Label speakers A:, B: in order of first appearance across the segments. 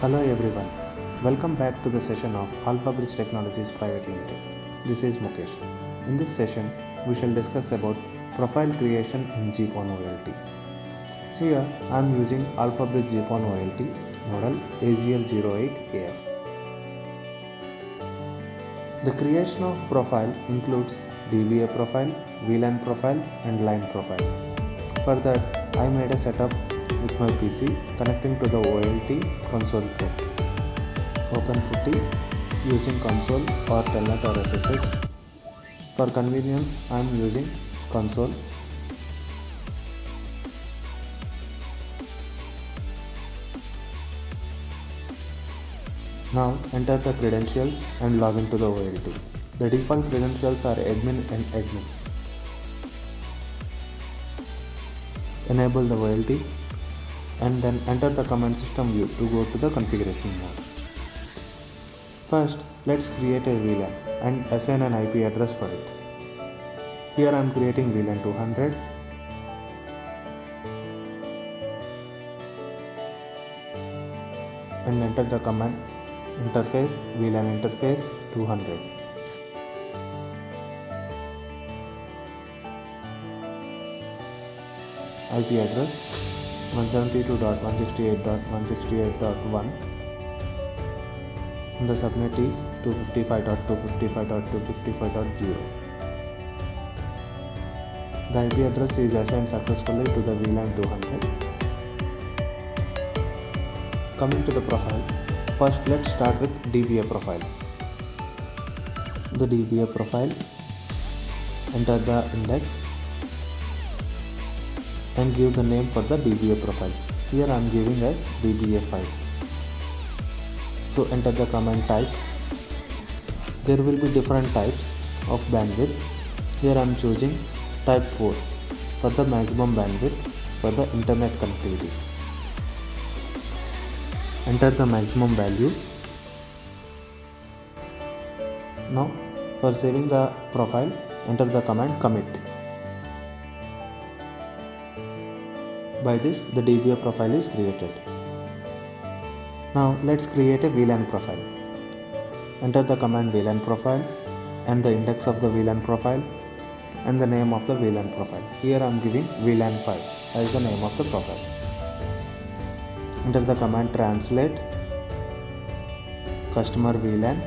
A: Hello everyone, welcome back to the session of Alpha Bridge Technologies Private Limited. This is Mukesh. In this session, we shall discuss about profile creation in GPON OLT. Here, I am using Alpha Bridge GPON OLT model AGL08-AF. The creation of profile includes DBA profile, VLAN profile and line profile. For that, I made a setup with my PC connecting to the OLT console port. Open putty using console or telnet or SSH. For convenience, I am using console. Now enter the credentials and log into the OLT. The default credentials are admin and admin. Enable the OLT and then enter the command system view to go to the configuration mode. First, let's create a VLAN and assign an IP address for it. Here I am creating VLAN 200. And enter the command interface VLAN interface 200. IP address 172.168.168.1 and the subnet is 255.255.255.0. The IP address is assigned successfully to the VLAN 200. Coming to the profile, first let's start with DBA profile. The DBA profile, enter the index and give the name for the DBA profile. Here I am giving as DBA5. So enter the command type. There will be different types of bandwidth. Here I am choosing type 4 for the maximum bandwidth for the internet connectivity. Enter the maximum value. Now for saving the profile, enter the command commit. By this, the DBA profile is created. Now let's create a VLAN profile. Enter the command VLAN profile and the index of the VLAN profile and the name of the VLAN profile. Here I am giving VLAN 5 as the name of the profile. Enter the command translate customer VLAN.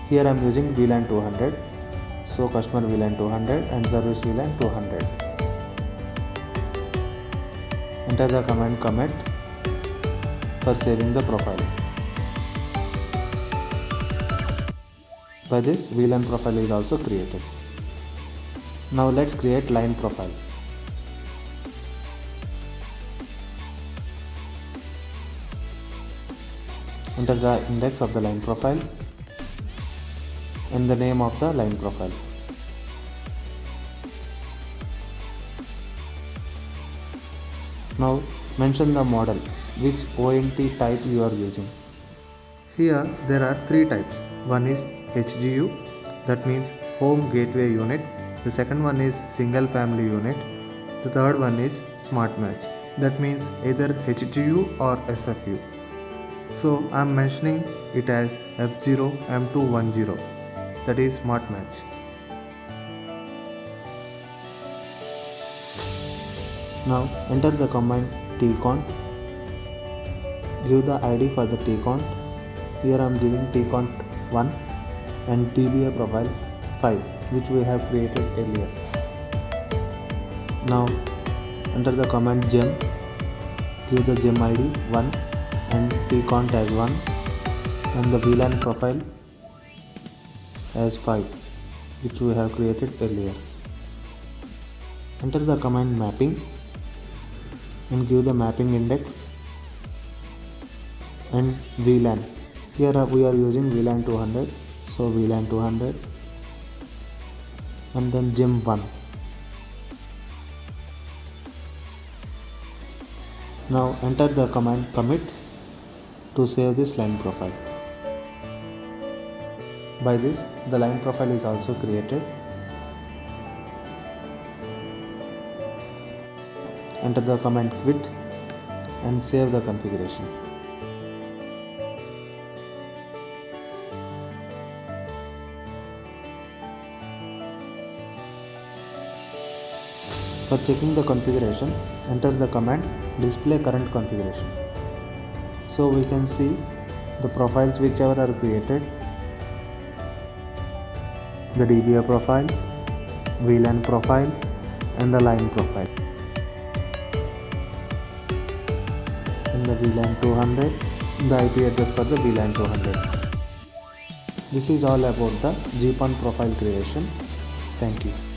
A: Here I am using VLAN 200. So customer VLAN 200 and service VLAN 200. Enter the command commit for saving the profile. By this, VLAN profile is also created. Now let's create line profile. Enter the index of the line profile and the name of the line profile. Now mention the model, which ONT type you are using. Here there are three types. One is HGU, that means Home Gateway Unit. The second one is Single Family Unit. The third one is Smart Match, that means either HGU or SFU. So I am mentioning it as F0M210, that is Smart Match. Now enter the command tcount. Give the ID for the tcount. Here I am giving tcount 1 and DBA profile 5, which we have created earlier. Now enter the command gem. Give the gem ID 1 and tcount as 1 and the VLAN profile as 5, which we have created earlier. Enter the command mapping and give the mapping index and VLAN. Here we are using VLAN 200, so VLAN 200 and then gem 1. Now enter the command commit to save this line profile. By this, the line profile is also created. Enter the command quit and save the configuration. For checking the configuration, enter the command display current configuration. So we can see the profiles whichever are created, the DBA profile, VLAN profile and the line profile. In the VLAN 200, the IP address for the VLAN 200. This is all about the GPON profile creation. Thank you.